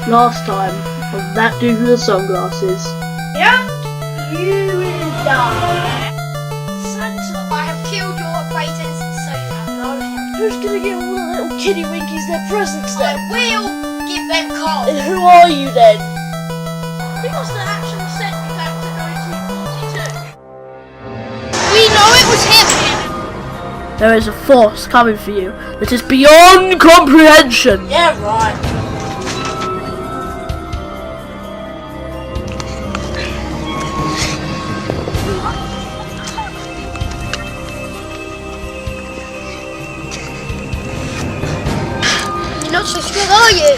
Last time on That Dude with the Sunglasses. Yep, you will die. Santa, I have killed your acquaintance, so you have no help. Who's gonna get all the little kitty winkies their presents then? I will give them coal. And who are you then? You must have actually sent me back to 1942. We know it was him. There is a force coming for you that is beyond comprehension. Yeah, right. You're not so scared, are you?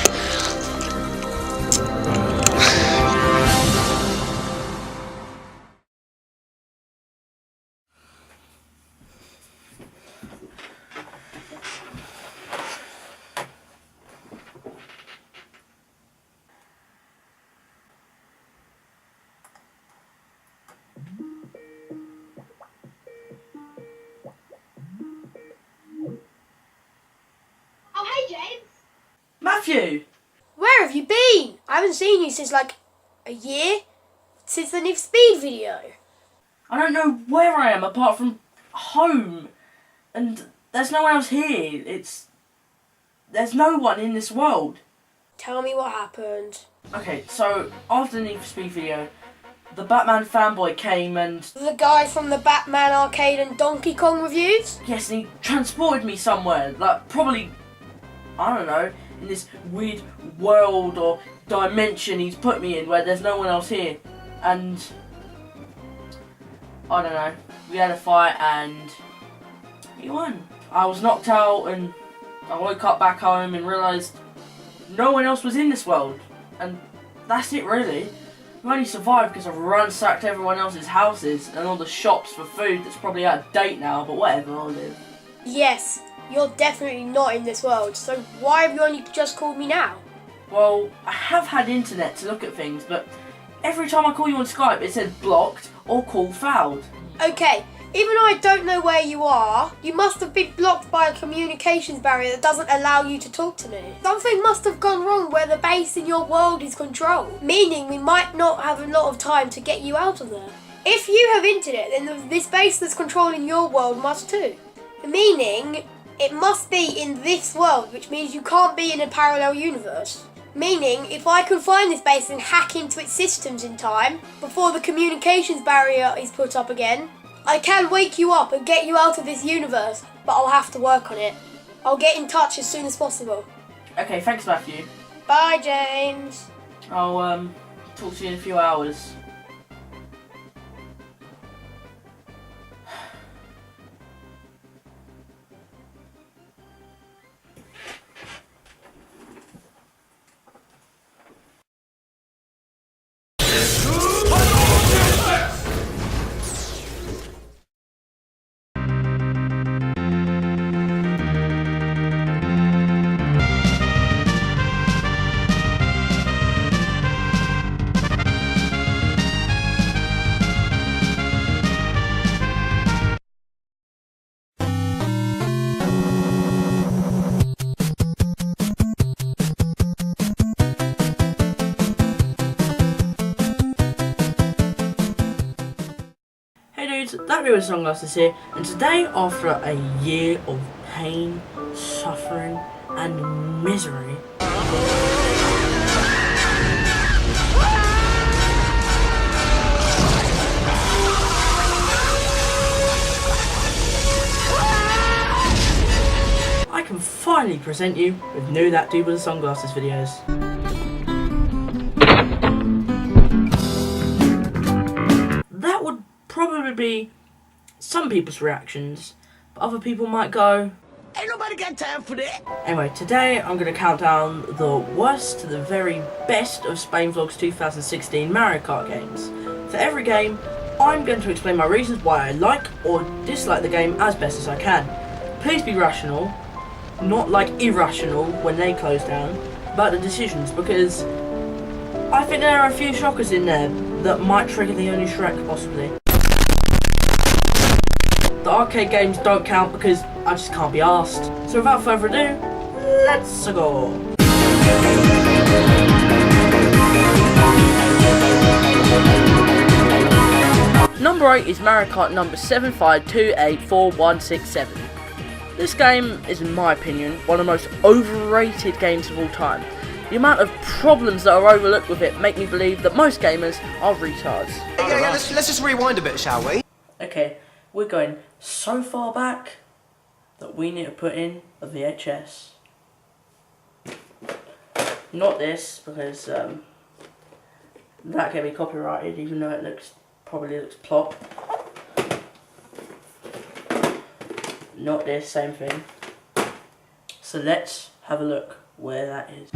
Oh, hey, James. Matthew! Where have you been? I haven't seen you since like a year. Since the Need for Speed video. I don't know where I am apart from home. And there's no one else here. There's no one in this world. Tell me what happened. Okay, so after the Need for Speed video, the Batman fanboy came and... The guy from the Batman Arcade and Donkey Kong reviews? Yes, and he transported me somewhere. Like, probably, I don't know, in this weird world or dimension he's put me in where there's no one else here. And... I don't know. We had a fight and... he won. I was knocked out and I woke up back home and realised no one else was in this world. And that's it really. I only survived because I've ransacked everyone else's houses and all the shops for food that's probably out of date now, but whatever, I'll live. Yes, you're definitely not in this world, so why have you only just called me now? Well, I have had internet to look at things, but every time I call you on Skype it said blocked or call fouled. Okay, even though I don't know where you are, you must have been blocked by a communications barrier that doesn't allow you to talk to me. Something must have gone wrong where the base in your world is controlled, meaning we might not have a lot of time to get you out of there. If you have internet, then this base that's controlling your world must too. Meaning, it must be in this world, which means you can't be in a parallel universe. Meaning, if I can find this base and hack into its systems in time, before the communications barrier is put up again, I can wake you up and get you out of this universe, but I'll have to work on it. I'll get in touch as soon as possible. Okay, thanks Matthew. Bye, James. I'll talk to you in a few hours. That dude with the sunglasses here, and today, after a year of pain, suffering, and misery, I can finally present you with new That Dude with the Sunglasses videos. That would probably be some people's reactions, but other people might go, ain't nobody got time for that. Anyway, today I'm going to count down the worst to the very best of Spain Vlogs 2016 Mario Kart games. For every game, I'm going to explain my reasons why I like or dislike the game as best as I can. Please be rational, not like irrational when they close down, about the decisions, because I think there are a few shockers in there that might trigger the only Shrek possibly. The arcade games don't count because I just can't be arsed. So without further ado, let's go! rate is Mario Kart number 752841167. This game is, in my opinion, one of the most overrated games of all time. The amount of problems that are overlooked with it make me believe that most gamers are retards. Yeah, let's just rewind a bit, shall we? Okay, we're going so far back that we need to put in a VHS. Not this, because that can be copyrighted, even though it probably looks plop. Not this, same thing. So let's have a look where that is.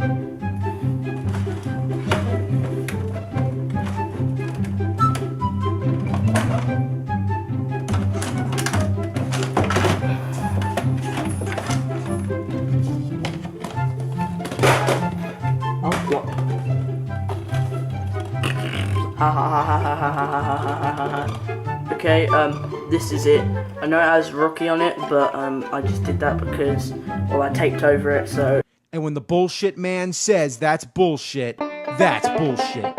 Okay, this is it. I know it has Rocky on it, but I just did that because, well, I taped over it, so. And when the bullshit man says that's bullshit, that's bullshit.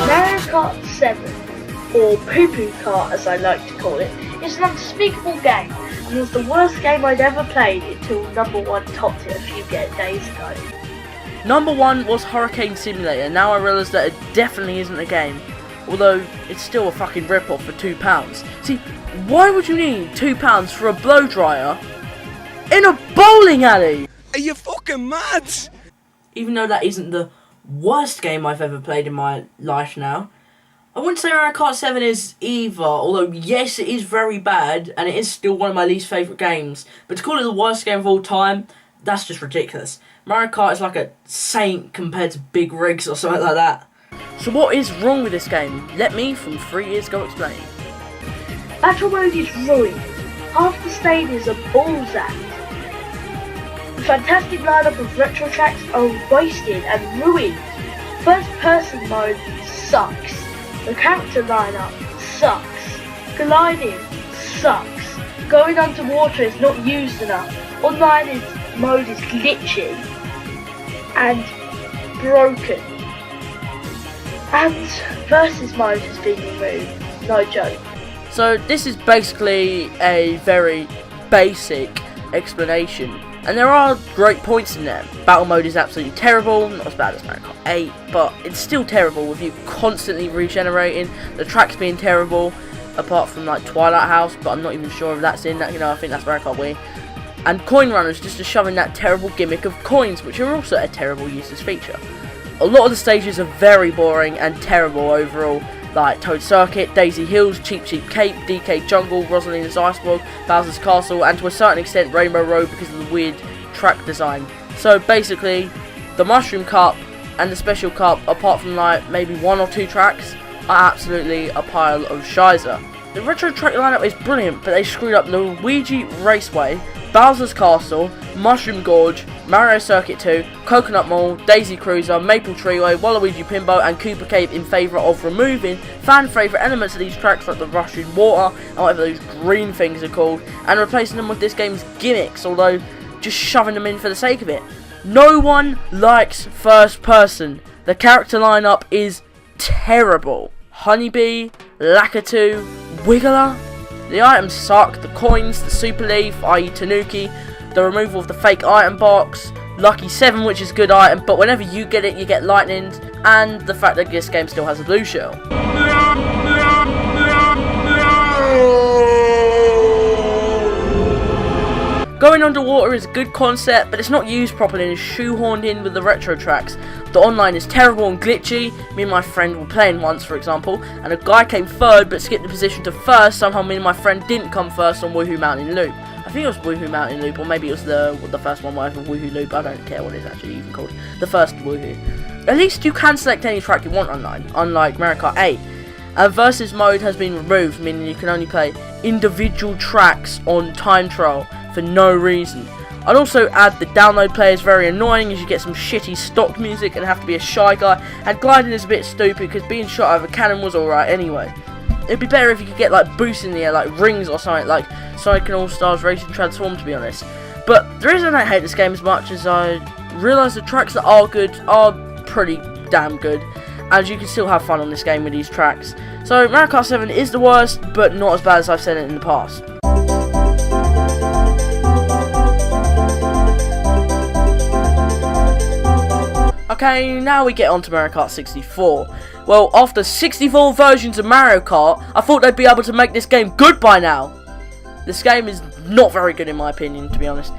Mario Kart 7, or Poo Poo Kart as I like to call it, is an unspeakable game and was the worst game I'd ever played until number 1 topped it a few days ago. Number 1 was Hurricane Simulator. Now I realise that it definitely isn't a game, although it's still a fucking rip-off for £2. See, why would you need £2 for a blow dryer in a bowling alley? Are you fucking mad? Even though that isn't the worst game I've ever played in my life now, I wouldn't say Mario Kart 7 is either, although yes, it is very bad, and it is still one of my least favourite games, but to call it the worst game of all time, that's just ridiculous. Mario Kart is like a saint compared to Big Rigs or something like that. So what is wrong with this game? Let me, from 3 years ago, explain. Battle mode is ruined. Half the stages are balls act. The fantastic lineup of retro tracks are wasted and ruined. First person mode sucks. The character lineup sucks. Gliding sucks. Going underwater is not used enough. Online mode is glitchy and broken. And versus mode has been removed. No joke. So this is basically a very basic explanation, and there are great points in there. Battle mode is absolutely terrible, not as bad as Mario Kart 8, but it's still terrible with you constantly regenerating, the tracks being terrible, apart from like Twilight House, but I'm not even sure if that's in that, I think that's Mario Kart Wii. And coin runners just shoving that terrible gimmick of coins, which are also a terrible useless feature. A lot of the stages are very boring and terrible overall, like Toad Circuit, Daisy Hills, Cheap Cheap Cape, DK Jungle, Rosalina's Iceberg, Bowser's Castle, and to a certain extent Rainbow Road because of the weird track design. So basically, the Mushroom Cup and the Special Cup, apart from like maybe 1 or 2 tracks, are absolutely a pile of shizer. The retro track lineup is brilliant, but they screwed up Luigi Raceway, Bowser's Castle, Mushroom Gorge, Mario Circuit 2, Coconut Mall, Daisy Cruiser, Maple Treeway, Waluigi Pinball and Koopa Cape in favour of removing fan favourite elements of these tracks like the rushing water and whatever those green things are called, and replacing them with this game's gimmicks, although just shoving them in for the sake of it. No one likes first person. The character lineup is terrible. Honeybee, Lakitu, Wiggler. The items suck. The coins, the Super Leaf, i.e. Tanuki, the removal of the fake item box, Lucky 7, which is a good item, but whenever you get it, you get lightnings, and the fact that this game still has a blue shell. Going underwater is a good concept, but it's not used properly and is shoehorned in with the retro tracks. The online is terrible and glitchy. Me and my friend were playing once, for example, and a guy came third but skipped the position to first. Somehow me and my friend didn't come first on Woohoo Mountain Loop. I think it was Woohoo Mountain Loop, or maybe it was the first one where Woohoo Loop. I don't care what it's actually even called. The first Woohoo. At least you can select any track you want online, unlike Mario Kart 8. And Versus mode has been removed, meaning you can only play individual tracks on time trial for no reason. I'd also add the download player is very annoying, as you get some shitty stock music and have to be a shy guy, and gliding is a bit stupid because being shot out of a cannon was alright anyway. It'd be better if you could get like boosts in the air, like rings or something, like Sonic and All-Stars Racing Transform, to be honest. But the reason I don't hate this game as much is I realise the tracks that are good are pretty damn good, and you can still have fun on this game with these tracks. So Mario Kart 7 is the worst, but not as bad as I've said it in the past. Okay, now we get on to Mario Kart 64. Well, after 64 versions of Mario Kart, I thought they'd be able to make this game good by now. This game is not very good in my opinion, to be honest.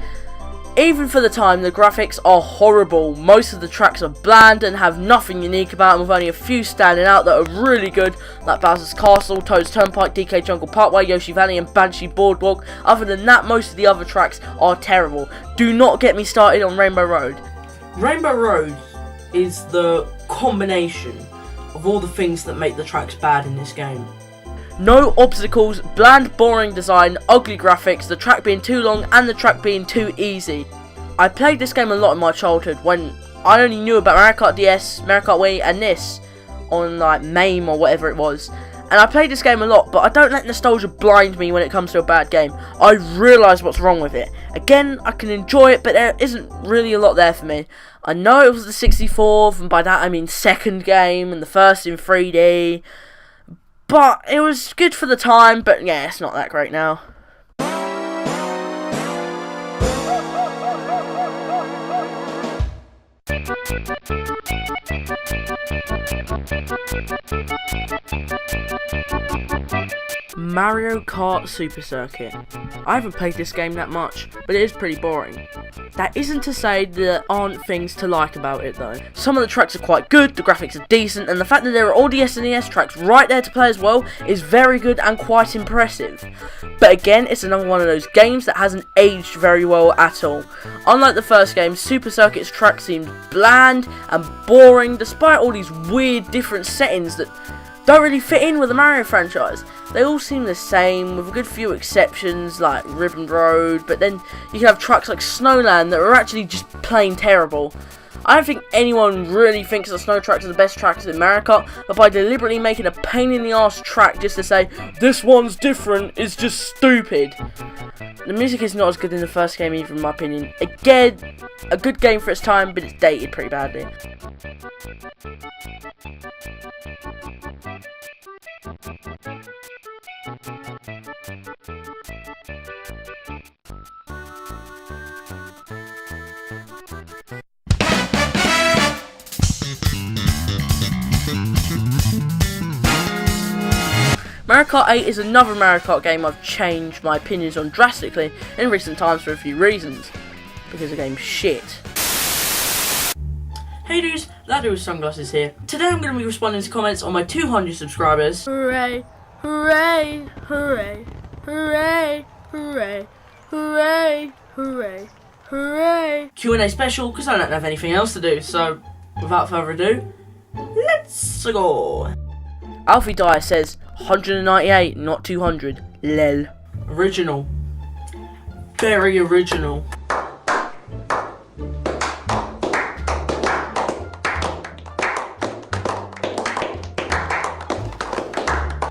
Even for the time, the graphics are horrible. Most of the tracks are bland and have nothing unique about them, with only a few standing out that are really good, like Bowser's Castle, Toad's Turnpike, DK Jungle Parkway, Yoshi Valley and Banshee Boardwalk. Other than that, most of the other tracks are terrible. Do not get me started on Rainbow Road. Rainbow Road is the combination of all the things that make the tracks bad in this game. No obstacles, bland boring design, ugly graphics, the track being too long and the track being too easy. I played this game a lot in my childhood when I only knew about Mario Kart DS, Mario Kart Wii and this on like MAME or whatever it was. And I played this game a lot, but I don't let nostalgia blind me when it comes to a bad game. I realise what's wrong with it. Again, I can enjoy it, but there isn't really a lot there for me. I know it was the 64th, and by that I mean second game, and the first in 3D. But it was good for the time, but yeah, it's not that great now. Mario Kart Super Circuit. I haven't played this game that much, but it is pretty boring. That isn't to say there aren't things to like about it though. Some of the tracks are quite good, the graphics are decent, and the fact that there are all the SNES tracks right there to play as well is very good and quite impressive. But again, it's another one of those games that hasn't aged very well at all. Unlike the first game, Super Circuit's tracks seemed bland and boring despite all these weird different settings that don't really fit in with the Mario franchise. They all seem the same, with a good few exceptions like Ribbon Road, but then you can have tracks like Snowland that are actually just plain terrible. I don't think anyone really thinks that Snow tracks are the best tracks in Mario Kart, but by deliberately making a pain in the arse track just to say, this one's different, is just stupid. The music is not as good in the first game either, in my opinion. Again, a good game for its time, but it's dated pretty badly. Mario Kart 8 is another Mario Kart game I've changed my opinions on drastically in recent times for a few reasons. Because the game's shit. Hey dudes, thatdudewiththesunglasses here. Today I'm going to be responding to comments on my 200 subscribers. Hooray, hooray, hooray, hooray, hooray, hooray, hooray, hooray. Q&A special, because I don't have anything else to do, so without further ado, let's go. Alfie Dyer says 198, not 200. Lel. Original. Very original.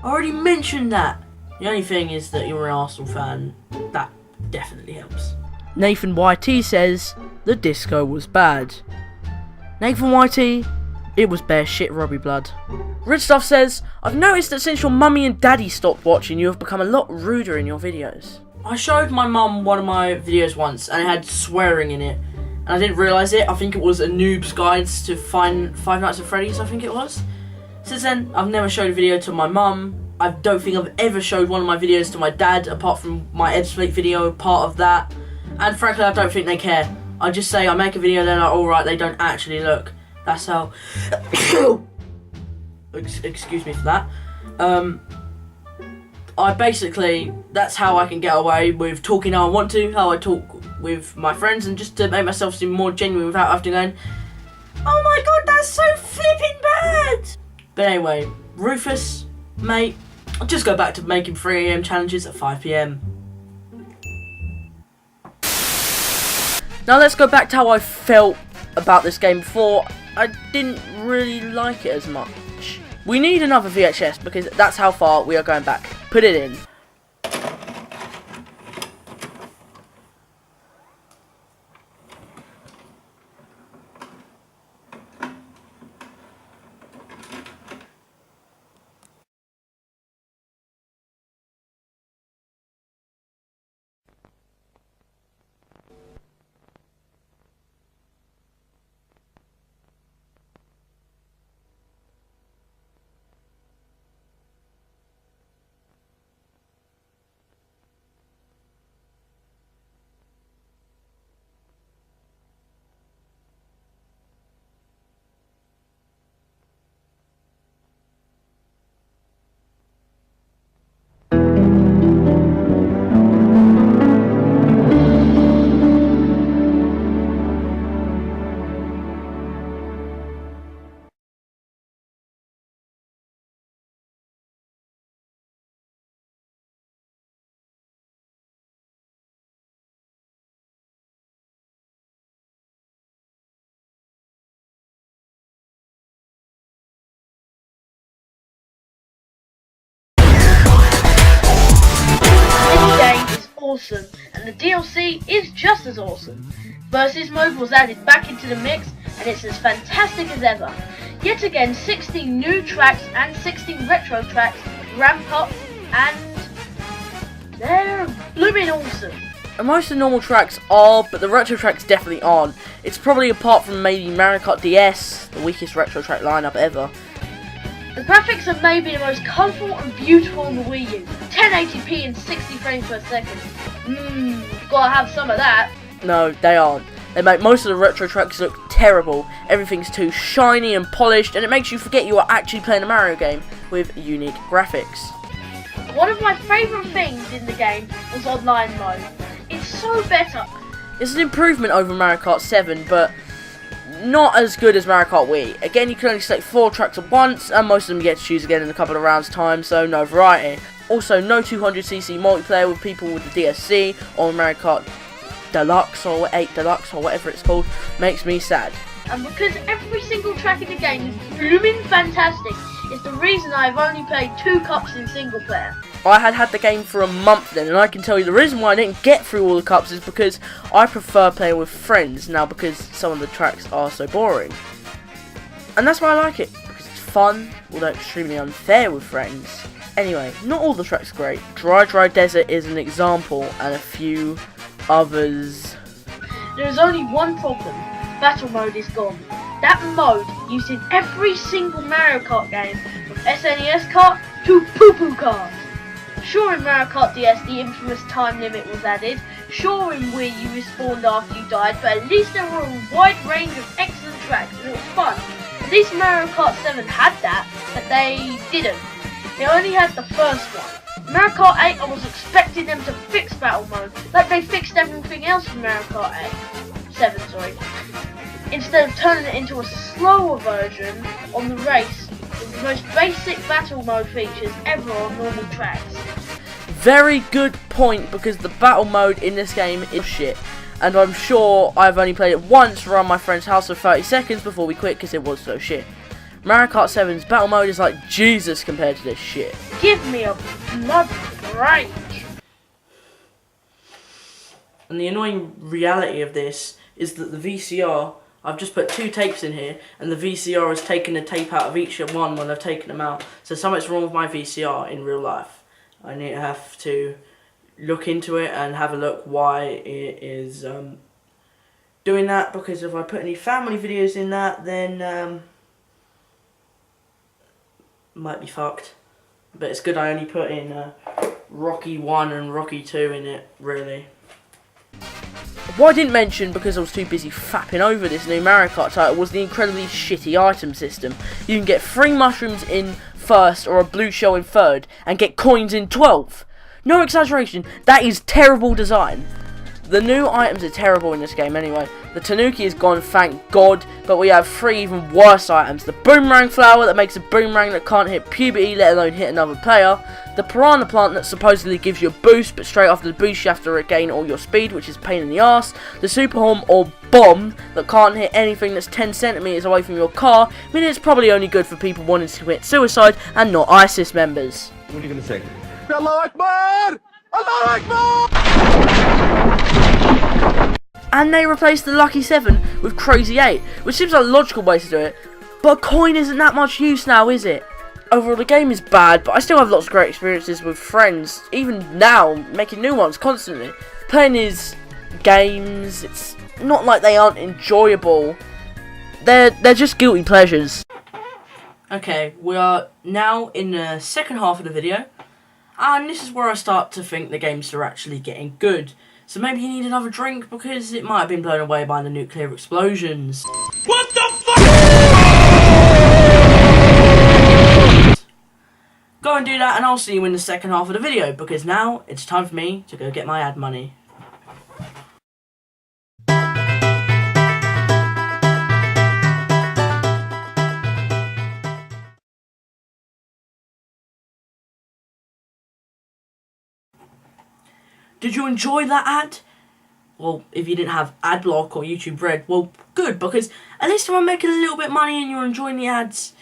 I already mentioned that. The only thing is that you're an Arsenal fan. That definitely helps. Nathan YT says the disco was bad. Nathan YT, It was bare shit, Robbie Blood. Rich Stuff says, I've noticed that since your mummy and daddy stopped watching, you have become a lot ruder in your videos. I showed my mum one of my videos once and it had swearing in it. And I didn't realise it. I think it was a noob's guides to find Five Nights at Freddy's, I think it was. Since then, I've never showed a video to my mum. I don't think I've ever showed one of my videos to my dad, apart from my Ed Split video, part of that. And frankly, I don't think they care. I just say I make a video, they're like, alright, they don't actually look. That's how... Excuse me for that. I basically, that's how I can get away with talking how I want to, how I talk with my friends, and just to make myself seem more genuine without having to go, oh my god, that's so flipping bad! But anyway, Rufus, mate, I'll just go back to making 3 AM challenges at 5 PM. Now let's go back to how I felt about this game before. I didn't really like it as much. We need another VHS because that's how far we are going back. Put it in. Awesome, and the DLC is just as awesome. Versus mode was added back into the mix and it's as fantastic as ever. Yet again, 16 new tracks and 16 retro tracks ramp up and they're blooming awesome. And most of the normal tracks are, but the retro tracks definitely aren't. It's probably, apart from maybe Mario Kart DS, the weakest retro track lineup ever. The graphics are maybe the most colourful and beautiful on the Wii U. 1080p and 60 frames per second. Gotta have some of that. No, they aren't. They make most of the retro tracks look terrible. Everything's too shiny and polished, and it makes you forget you are actually playing a Mario game with unique graphics. One of my favourite things in the game was online mode. It's so better. It's an improvement over Mario Kart 7, but not as good as Mario Kart Wii. Again, you can only select 4 tracks at once, and most of them you get to choose again in a couple of rounds time, so no variety. Also, no 200cc multiplayer with people with the DSC, or Mario Kart Deluxe, or 8 Deluxe, or whatever it's called, makes me sad. And because every single track in the game is blooming fantastic, it's the reason I've only played 2 cups in single player. I had the game for a month then, and I can tell you the reason why I didn't get through all the cups is because I prefer playing with friends now, because some of the tracks are so boring. And that's why I like it, because it's fun, although extremely unfair with friends. Anyway, not all the tracks are great. Dry Desert is an example, and a few others. There is only one problem. Battle mode is gone. That mode used in every single Mario Kart game, from SNES Kart to Poo Poo Kart. Sure, in Mario Kart DS the infamous time limit was added. Sure, in Wii you respawned after you died, but at least there were a wide range of excellent tracks and it was fun. At least Mario Kart 7 had that, but they didn't. They only had the first one. Mario Kart 8, I was expecting them to fix battle mode, like they fixed everything else from Mario Kart 7, instead of turning it into a slower version on the race with the most basic battle mode features ever on normal tracks. Very good point, because the battle mode in this game is shit. And I'm sure I've only played it once around my friend's house for 30 seconds before we quit because it was so shit. Mario Kart 7's battle mode is like Jesus compared to this shit. Give me a bloody break. And the annoying reality of this is that the VCR I've just put 2 tapes in here, and the VCR has taken a tape out of each one when I've taken them out. So something's wrong with my VCR in real life. I have to look into it and have a look why it is doing that, because if I put any family videos in that, then might be fucked. But it's good I only put in Rocky 1 and Rocky 2 in it, really. What I didn't mention, because I was too busy fapping over this new Mario Kart title, was the incredibly shitty item system. You can get 3 mushrooms in first or a blue shell in third, and get coins in 12th. No exaggeration, that is terrible design. The new items are terrible in this game anyway. The Tanuki is gone, thank God, but we have 3 even worse items. The boomerang flower that makes a boomerang that can't hit puberty, let alone hit another player. The piranha plant that supposedly gives you a boost, but straight after the boost you have to regain all your speed, which is a pain in the ass. The super horn or bomb that can't hit anything that's 10 centimeters away from your car, meaning it's probably only good for people wanting to commit suicide and not ISIS members. What are you gonna say? Allah Akbar! Allah Akbar! And they replaced the Lucky 7 with Crazy 8, which seems like a logical way to do it, but a coin isn't that much use now, is it? Overall, the game is bad, but I still have lots of great experiences with friends, even now, making new ones constantly. Playing these games, it's not like they aren't enjoyable, they're just guilty pleasures. Okay, we are now in the second half of the video, and this is where I start to think the games are actually getting good. So maybe you need another drink, because it might have been blown away by the nuclear explosions. What the fuck? Go and do that, and I'll see you in the second half of the video, because now it's time for me to go get my ad money. Did you enjoy that ad? Well, if you didn't have Adblock or YouTube Red, well, good, because at least if I'm making a little bit of money and you're enjoying the ads,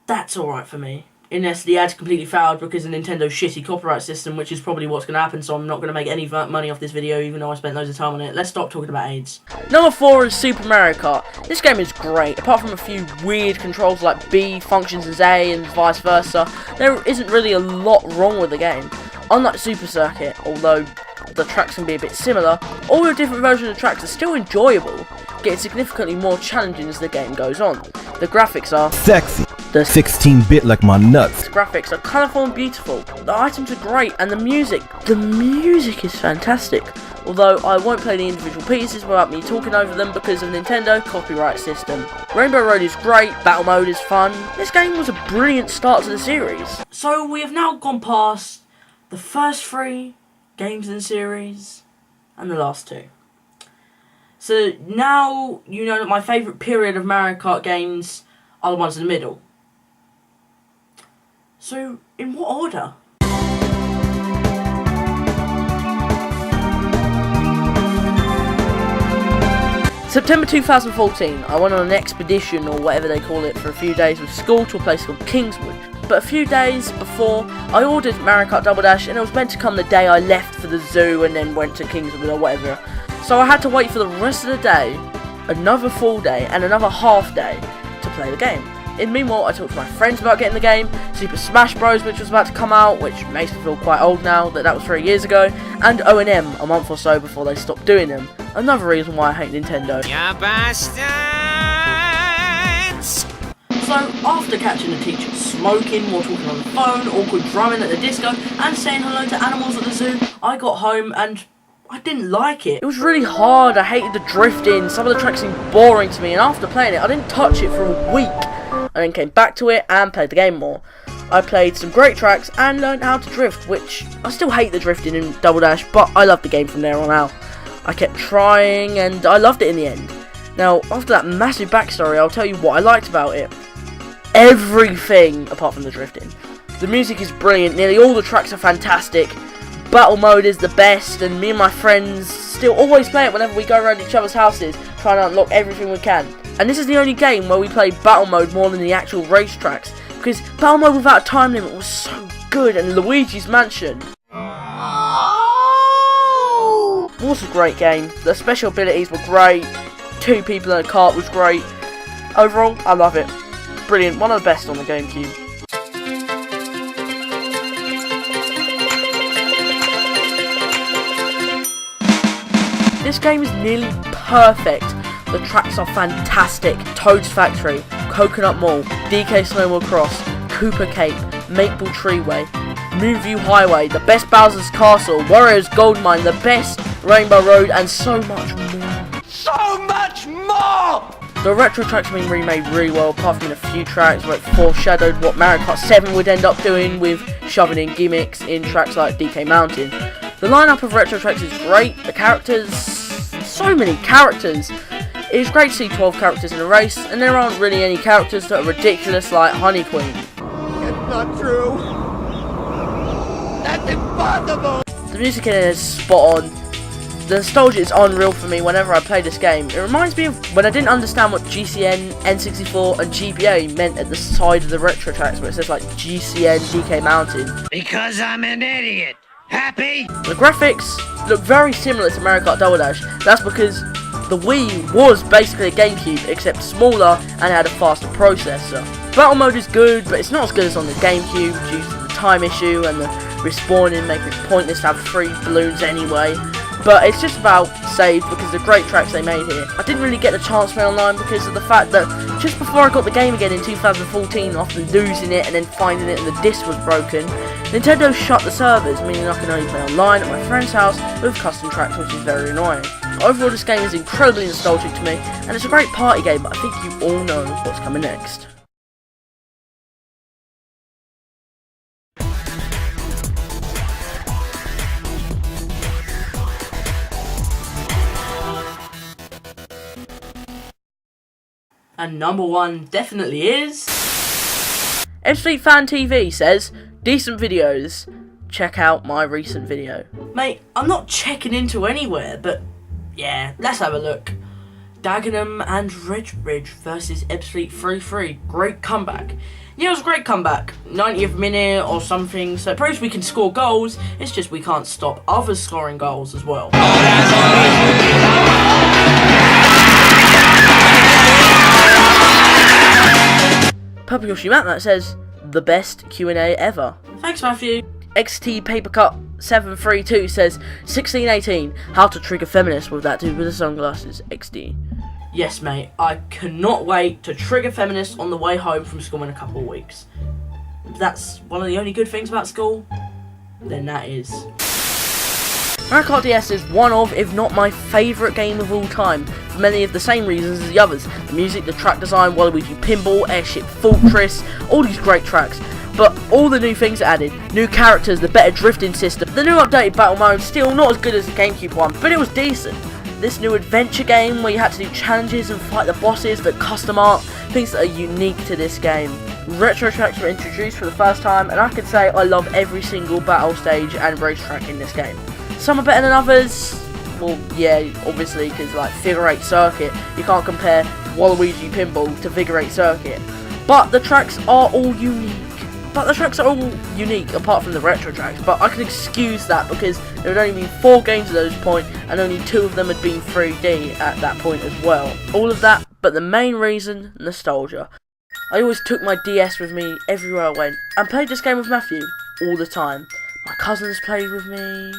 that's alright for me. Unless the ads completely failed because of Nintendo's shitty copyright system, which is probably what's going to happen, so I'm not going to make any money off this video, even though I spent loads of time on it. Let's stop talking about AIDS. Number 4 is Super Mario Kart. This game is great, apart from a few weird controls like B functions as A and vice versa. There isn't really a lot wrong with the game. Unlike Super Circuit, although the tracks can be a bit similar, all the different versions of the tracks are still enjoyable, getting significantly more challenging as the game goes on. The graphics are sexy. The 16-bit like my nuts. graphics are colourful and beautiful. The items are great, and the music is fantastic. Although I won't play the individual pieces without me talking over them because of Nintendo copyright system. Rainbow Road is great, battle mode is fun. This game was a brilliant start to the series. So we have now gone past the first 3 games in the series and the last 2. So now you know that my favourite period of Mario Kart games are the ones in the middle. So, in what order? September 2014, I went on an expedition, or whatever they call it, for a few days with school to a place called Kingswood. But a few days before, I ordered Mario Kart Double Dash, and it was meant to come the day I left for the zoo and then went to Kingswood or whatever. So I had to wait for the rest of the day, another full day, and another half day to play the game. In meanwhile, I talked to my friends about getting the game, Super Smash Bros, which was about to come out, which makes me feel quite old now that was 3 years ago, and O&M a month or so before they stopped doing them. Another reason why I hate Nintendo. Ya bastards! So, after catching the teacher smoking while talking on the phone, awkward drumming at the disco, and saying hello to animals at the zoo, I got home and I didn't like it. It was really hard, I hated the drifting, some of the tracks seemed boring to me, and after playing it, I didn't touch it for a week. I then came back to it and played the game more. I played some great tracks and learned how to drift, which I still hate the drifting in Double Dash, but I loved the game from there on out. I kept trying and I loved it in the end. Now, after that massive backstory, I'll tell you what I liked about it. Everything apart from the drifting. The music is brilliant, nearly all the tracks are fantastic, battle mode is the best, and me and my friends still always play it whenever we go around each other's houses, trying to unlock everything we can. And this is the only game where we play battle mode more than the actual racetracks, because battle mode without a time limit was so good, and Luigi's Mansion was a great game. The special abilities were great. 2 people in a kart was great. Overall, I love it. Brilliant, one of the best on the GameCube. This game is nearly perfect. The tracks are fantastic. Toad's Factory, Coconut Mall, DK Snowball Cross, Cooper Cape, Maple Treeway, Moonview Highway, the best Bowser's Castle, Warriors Gold Mine, the best Rainbow Road, and so much more. So much more! The retro tracks have been remade really well, apart from in a few tracks where it foreshadowed what Mario Kart 7 would end up doing with shoving in gimmicks in tracks like DK Mountain. The lineup of retro tracks is great, the characters, so many characters. It is great to see 12 characters in a race, and there aren't really any characters that are ridiculous like Honey Queen. It's not true. That's impossible. The music in it is spot on. The nostalgia is unreal for me whenever I play this game. It reminds me of when I didn't understand what GCN, N64 and GBA meant at the side of the retro tracks where it says like GCN DK Mountain. Because I'm an idiot. Happy? The graphics look very similar to Mario Kart Double Dash. That's because the Wii was basically a GameCube except smaller and had a faster processor. Battle mode is good, but it's not as good as on the GameCube due to the time issue and the respawning making it pointless to have 3 balloons anyway. But it's just about saves because of the great tracks they made here. I didn't really get the chance to play online because of the fact that just before I got the game again in 2014 after losing it and then finding it and the disc was broken, Nintendo shut the servers, meaning I can only play online at my friend's house with custom tracks, which is very annoying. Overall, this game is incredibly nostalgic to me and it's a great party game, but I think you all know what's coming next. And number 1 definitely is... Fleet Fan TV says, decent videos. Check out my recent video. Mate, I'm not checking into anywhere, but yeah, let's have a look. Dagenham and Redbridge versus Ebbsfleet 3-3. Great comeback. Yeah, it was a great comeback. 90th minute or something, so it proves we can score goals. It's just we can't stop others scoring goals as well. Purple Yoshi Matt that says, the best Q&A ever. Thanks, Matthew. XT Papercut 732 says, 1618, how to trick a feminist with that dude with the sunglasses, XD. Yes, mate, I cannot wait to trigger feminists on the way home from school in a couple of weeks. If that's one of the only good things about school, then that is. Mario Kart DS is one of, if not my favourite game of all time, for many of the same reasons as the others. The music, the track design, Waluigi Pinball, Airship Fortress, all these great tracks. But all the new things added, new characters, the better drifting system, the new updated battle mode, still not as good as the GameCube one, but it was decent. This new adventure game where you had to do challenges and fight the bosses, the custom art, things that are unique to this game. Retro tracks were introduced for the first time, and I could say I love every single battle stage and racetrack in this game. Some are better than others. Well, yeah, obviously, because like Figure 8 Circuit, you can't compare Waluigi Pinball to Figure 8 Circuit. But the tracks are all unique. Apart from the retro tracks. But I can excuse that because there had only been 4 games at those point, and only 2 of them had been 3D at that point as well. All of that, but the main reason, nostalgia. I always took my DS with me everywhere I went, and played this game with Matthew all the time. My cousins played with me.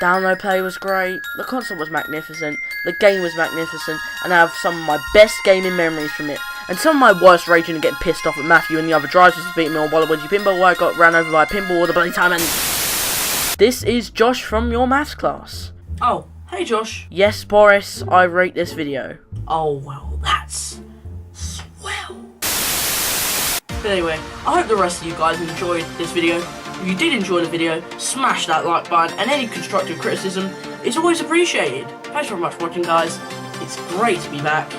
Download play was great, the console was magnificent, the game was magnificent, and I have some of my best gaming memories from it. And some of my worst raging and getting pissed off at Matthew and the other drivers beating me on Waluigi Pinball where I got ran over by a pinball all the bloody time. And this is Josh from your maths class. Oh, hey Josh. Yes, Boris, I rate this video. Oh, well, that's swell. But anyway, I hope the rest of you guys enjoyed this video. If you did enjoy the video, smash that like button, and any constructive criticism is always appreciated. Thanks very much for watching, guys. It's great to be back.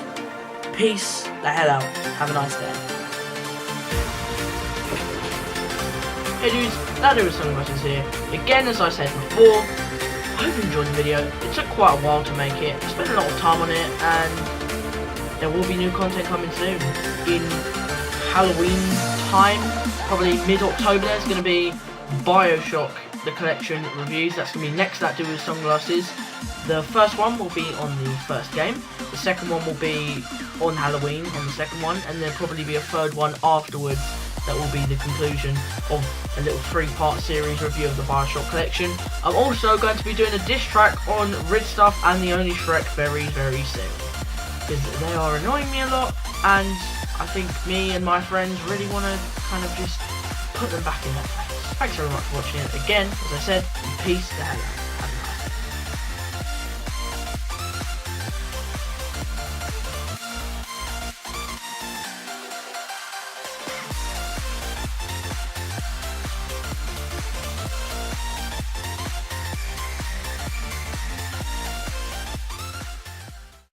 Peace the hell out. Have a nice day. Hey dudes, thatdudewiththesunglasses here. Again, as I said before, I hope you enjoyed the video. It took quite a while to make it. I spent a lot of time on it, and there will be new content coming soon. In Halloween time, probably mid-October, there's going to be Bioshock, the collection reviews. That's going to be next to That Dude With Sunglasses. The first one will be on the first game, the second one will be on Halloween on the second one, and there'll probably be a third one afterwards that will be the conclusion of a little 3-part series review of the Bioshock collection. I'm also going to be doing a diss track on Rid Stuff and the Only Shrek very, very soon, because they are annoying me a lot, and I think me and my friends really want to kind of just put them back in their place. Thanks very much for watching it again. As I said, peace the hell out.